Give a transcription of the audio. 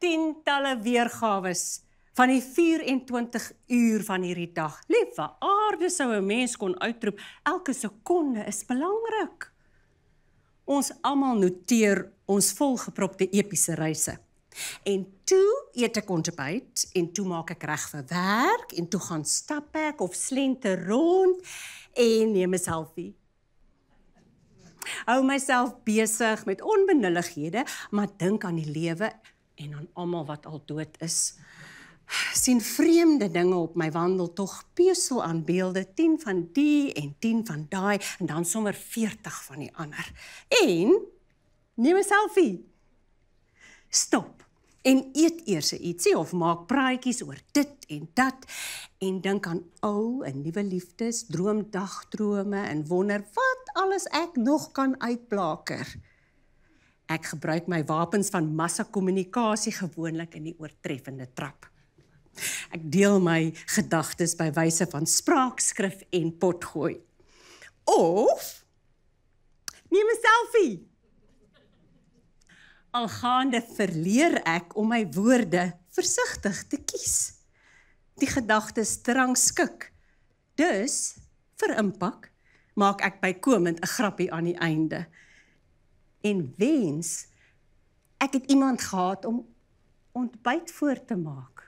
tientalle weergawes van die 24 uur van hierdie dag. Liewe aarde sou 'n mens kon uitroep, elke sekonde is belangrik. Ons almal noteer ons volgepropte epiese reise. En toe eet ek ontbyt, en toe maak ek reg vir werk, en toe gaan stap ek of slenter rond, en neem 'n selfie. Hou myself besig met onbenullighede, maar dink aan die lewe en aan almal wat al dood is. Sien vreemde dinge op my wandeltog, pesel aan beelde, 10 van die en 10 van daai, en dan sommer 40 van die ander. En neem 'n selfie. Stop en eet eers ietsie of maak praatjies oor dit en dat en dink aan ou en nuwe liefdes, droom dagdrome en wonder wat alles ek nog kan uitblaker. Ek gebruik my wapens van massakommunikasie gewoonlik in die oortreffende trap. Ek deel my gedagtes by wyse van spraakskrif en potgooi. Of neem 'n selfie. Algaande verleer ek om my woorde versigtig te kies. Die gedagtes te rangskik. Dus, vir impak, maak ek bykomend 'n grappie aan die einde. En wens, ek het iemand gehad om ontbyt voor te maak.